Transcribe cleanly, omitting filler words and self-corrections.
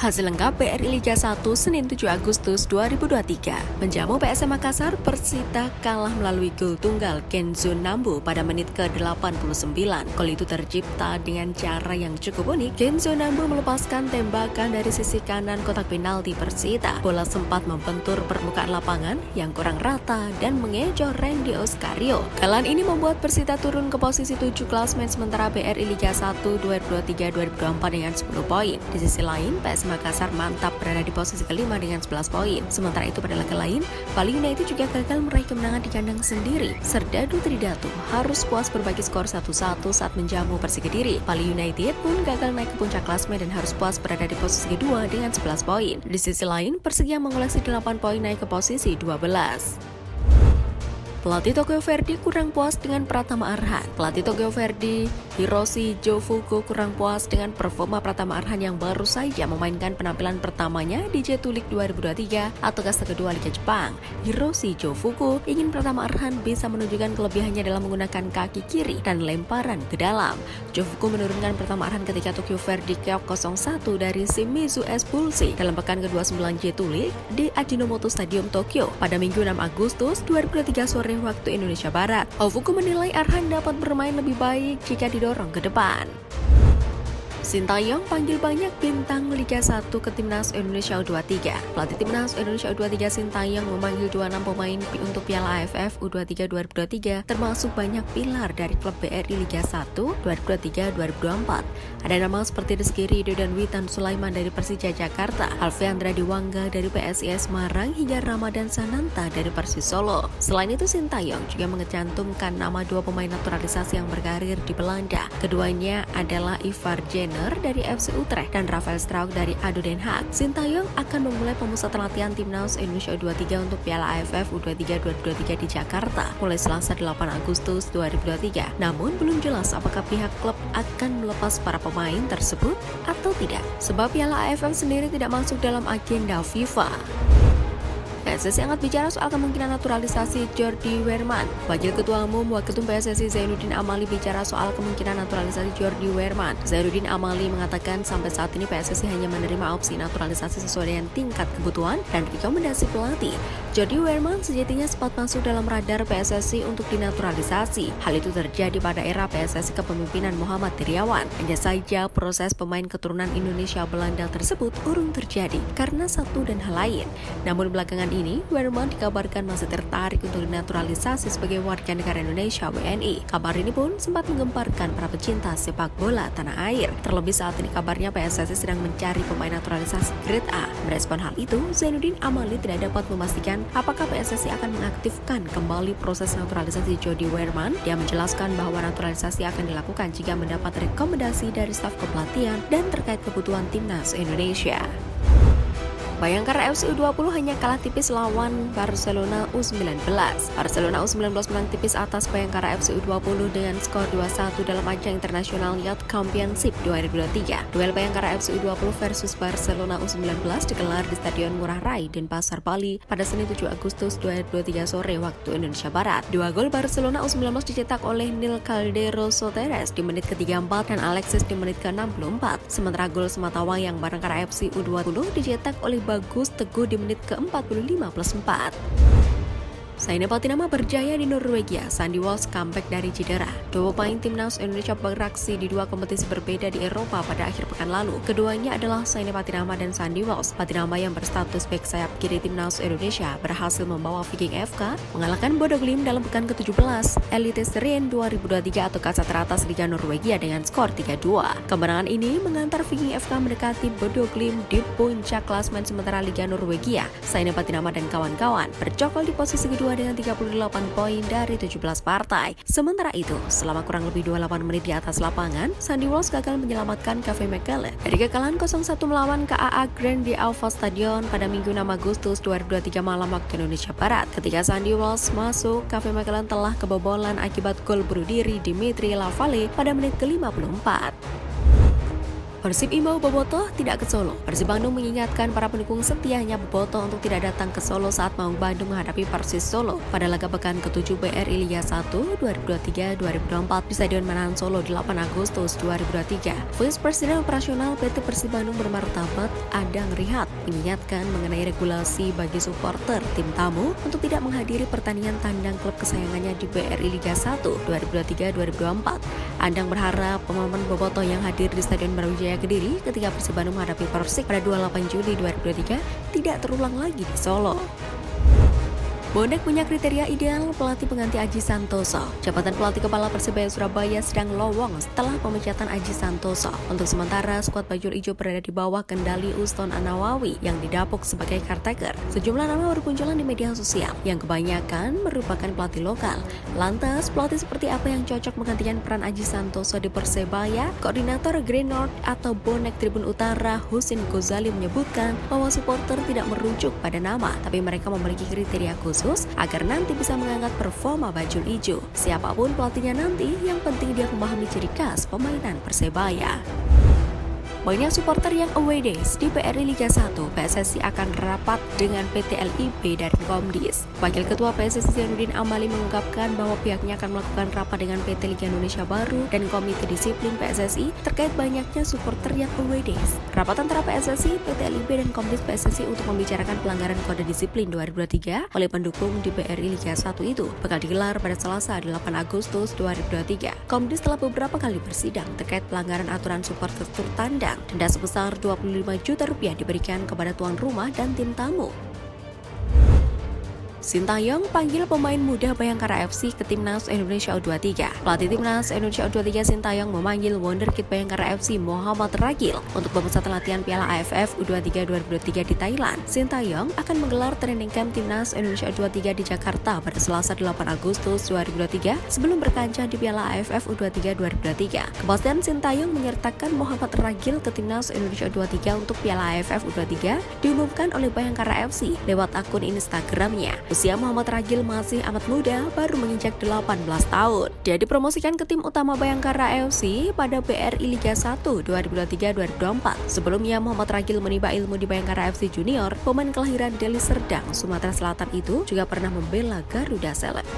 Hasil lengkap BRI Liga 1 Senin 7 Agustus 2023. Menjamu PSM Makassar, Persita kalah melalui gol tunggal Kenzo Nambu pada menit ke-89. Gol itu tercipta dengan cara yang cukup unik. Kenzo Nambu melepaskan tembakan dari sisi kanan kotak penalti Persita. Bola sempat membentur permukaan lapangan yang kurang rata dan mengecoh Randy Oscario. Kekalahan ini membuat Persita turun ke posisi 7 klasemen, sementara BRI Liga 1 2023-2024 dengan 10 poin. Di sisi lain, PSM Makassar mantap berada di posisi kelima dengan 11 poin. Sementara itu pada laga lain, Bali United juga gagal meraih kemenangan di kandang sendiri. Serdadu Tridatu harus puas berbagi skor 1-1 saat menjamu Persik Kediri. Bali United pun gagal naik ke puncak klasemen dan harus puas berada di posisi kedua dengan 11 poin. Di sisi lain, Persik yang mengoleksi 8 poin naik ke posisi 12. Pelatih Tokyo Verdy kurang puas dengan Pratama Arhan. Pelatih Tokyo Verdy, Hiroshi Jofuku kurang puas dengan performa Pratama Arhan yang baru saja memainkan penampilan pertamanya di J2 League 2023 atau kasta kedua Liga Jepang. Hiroshi Jofuku ingin Pratama Arhan bisa menunjukkan kelebihannya dalam menggunakan kaki kiri dan lemparan ke dalam. Jofuku menurunkan Pratama Arhan ketika Tokyo Verdy keok 0-1 dari Shimizu S-Pulse dalam pekan ke-29 J2 League di Ajinomoto Stadium Tokyo pada Minggu 6 Agustus 2023 sore waktu Indonesia Barat. Jofuku menilai Arhan dapat bermain lebih baik jika didorong ke depan. Sintayong panggil banyak bintang Liga 1 ke Timnas Indonesia U23. Pelatih Timnas Indonesia U23 Sintayong memanggil 26 pemain untuk Piala AFF U23 2023, termasuk banyak pilar dari klub BRI Liga 1 2023-2024. Ada nama seperti Rizky Ridho dan Witan Sulaiman dari Persija Jakarta, Alfeandra Diwangga dari PSIS Semarang, hingga Ramadan Sananta dari Persis Solo. Selain itu, Sintayong juga mencantumkan nama 2 pemain naturalisasi yang berkarir di Belanda. Keduanya adalah Ivar Jenner dari FC Utrecht dan Rafael Strauch dari ADO Den Haag. Sintayong akan memulai pemusatan latihan Timnas Indonesia U23 untuk Piala AFF U23 2023 di Jakarta mulai Selasa 8 Agustus 2023. Namun belum jelas apakah pihak klub akan melepas para pemain tersebut atau tidak, sebab Piala AFF sendiri tidak masuk dalam agenda FIFA. PSSI angkat bicara soal kemungkinan naturalisasi Jordi Weerman. Wakil Ketua Umum Waketum PSSI Zainuddin Amali bicara soal kemungkinan naturalisasi Jordi Weerman. Zainuddin Amali mengatakan sampai saat ini PSSI hanya menerima opsi naturalisasi sesuai dengan tingkat kebutuhan dan rekomendasi pelatih. Jordi Weerman sejatinya sempat masuk dalam radar PSSI untuk dinaturalisasi. Hal itu terjadi pada era PSSI kepemimpinan Muhammad Iriawan. Hanya saja proses pemain keturunan Indonesia Belanda tersebut urung terjadi karena satu dan hal lain. Namun belakangan ini, Weerman dikabarkan masih tertarik untuk dinaturalisasi sebagai warga negara Indonesia WNI. Kabar ini pun sempat menggemparkan para pecinta sepak bola tanah air. Terlebih saat ini kabarnya PSSI sedang mencari pemain naturalisasi grade A. Merespon hal itu, Zainuddin Amali tidak dapat memastikan apakah PSSI akan mengaktifkan kembali proses naturalisasi Jordi Weerman. Dia menjelaskan bahwa naturalisasi akan dilakukan jika mendapat rekomendasi dari staf kepelatihan dan terkait kebutuhan Timnas Indonesia. Bayangkara FC U20 hanya kalah tipis lawan Barcelona U19. Barcelona U19 menang tipis atas Bayangkara FC U20 dengan skor 2-1 dalam ajang internasional Youth Championship 2023. Duel Bayangkara FC U20 versus Barcelona U19 digelar di Stadion Ngurah Rai, Denpasar, Bali pada Senin 7 Agustus 2023 sore waktu Indonesia Barat. 2 gol Barcelona U19 dicetak oleh Nil Caldero Soteres di menit ke-34 dan Alexis di menit ke-64. Sementara gol sematawayang Bayangkara FC U20 dicetak oleh Bagus Teguh di menit ke-45+4. Saina Patinama berjaya di Norwegia. Sandy Walsh comeback dari cedera. 2 pemain Timnas Indonesia beraksi di 2 kompetisi berbeda di Eropa pada akhir pekan lalu. Keduanya adalah Saina Patinama dan Sandy Walsh. Patinama yang berstatus bek sayap kiri Timnas Indonesia berhasil membawa Viking FK mengalahkan Bodo Glimt dalam pekan ke-17 Eliteserien 2023 atau kasta teratas Liga Norwegia dengan skor 3-2. Kemenangan ini mengantar Viking FK mendekati Bodo Glimt di puncak klasemen sementara Liga Norwegia. Saina Patinama dan kawan-kawan bercokol di posisi kedua dengan 38 poin dari 17 partai. Sementara itu, selama kurang lebih 28 menit di atas lapangan, Sandy Walsh gagal menyelamatkan Cafe McCallan dari kekalahan 0-1 melawan KAA Grand di Alfa Stadion pada Minggu 6 Agustus 2023 malam waktu Indonesia Barat. Ketika Sandy Walsh masuk, Cafe McCallan telah kebobolan akibat gol bunuh diri Dimitri Lavalle pada menit ke-54. Persib imbau Bobotoh tidak ke Solo. Persib Bandung mengingatkan para pendukung setianya Bobotoh untuk tidak datang ke Solo saat Maung Bandung menghadapi Persis Solo pada laga pekan ke-7 BRI Liga 1 2023-2024 di Stadion Manahan Solo 8 Agustus 2023. Vice Presiden Operasional PT Persib Bandung bermartabat Adang Rihat mengingatkan mengenai regulasi bagi supporter tim tamu untuk tidak menghadiri pertandingan tandang klub kesayangannya di BRI Liga 1 2023-2024. Adang berharap pemain Bobotoh yang hadir di Stadion Brawijaya Kediri ketika Persib Bandung menghadapi Persik pada 28 Juli 2023 tidak terulang lagi di Solo. Bonek punya kriteria ideal pelatih pengganti Aji Santoso. Jabatan pelatih kepala Persebaya Surabaya sedang lowong setelah pemecatan Aji Santoso. Untuk sementara, skuad Bajul Ijo berada di bawah kendali Uston Anawawi yang didapuk sebagai caretaker. Sejumlah nama bermunculan di media sosial yang kebanyakan merupakan pelatih lokal. Lantas, pelatih seperti apa yang cocok menggantikan peran Aji Santoso di Persebaya? Koordinator Green North atau Bonek Tribun Utara Husin Gozali menyebutkan bahwa supporter tidak merujuk pada nama, tapi mereka memiliki kriteria khusus agar nanti bisa mengangkat performa Bajul Ijo. Siapapun pelatihnya nanti, yang penting dia memahami ciri khas permainan Persebaya. Banyak supporter yang away days di BRI Liga 1, PSSI akan rapat dengan PT LIB dan Komdis. Wakil Ketua PSSI Zainuddin Amali mengungkapkan bahwa pihaknya akan melakukan rapat dengan PT Liga Indonesia Baru dan Komite Disiplin PSSI terkait banyaknya supporter yang away days. Rapat antara PSSI, PT LIB dan Komdis PSSI untuk membicarakan pelanggaran kode disiplin 2023 oleh pendukung di BRI Liga 1 itu bakal digelar pada Selasa 8 Agustus 2023. Komdis telah beberapa kali bersidang terkait pelanggaran aturan supporter tur tandang. Denda sebesar Rp25 juta diberikan kepada tuan rumah dan tim tamu. Sintayong panggil pemain muda Bayangkara FC ke Timnas Indonesia U23. Pelatih Timnas Indonesia U23 Sintayong memanggil wonderkid Bayangkara FC Muhammad Ragil untuk pemusatan latihan Piala AFF U23 2023 di Thailand. Sintayong akan menggelar training camp Timnas Indonesia U23 di Jakarta pada Selasa 8 Agustus 2023 sebelum berkancah di Piala AFF U23 2023. Kepastian Sintayong menyertakan Muhammad Ragil ke Timnas Indonesia U23 untuk Piala AFF U23 diumumkan oleh Bayangkara FC lewat akun Instagramnya. Usia Muhammad Ragil masih amat muda, baru menginjak 18 tahun. Dia dipromosikan ke tim utama Bayangkara FC pada BRI Liga 1 2023-2024. Sebelumnya Muhammad Ragil menimba ilmu di Bayangkara FC Junior, pemain kelahiran Deli Serdang, Sumatera Selatan itu juga pernah membela Garuda Select.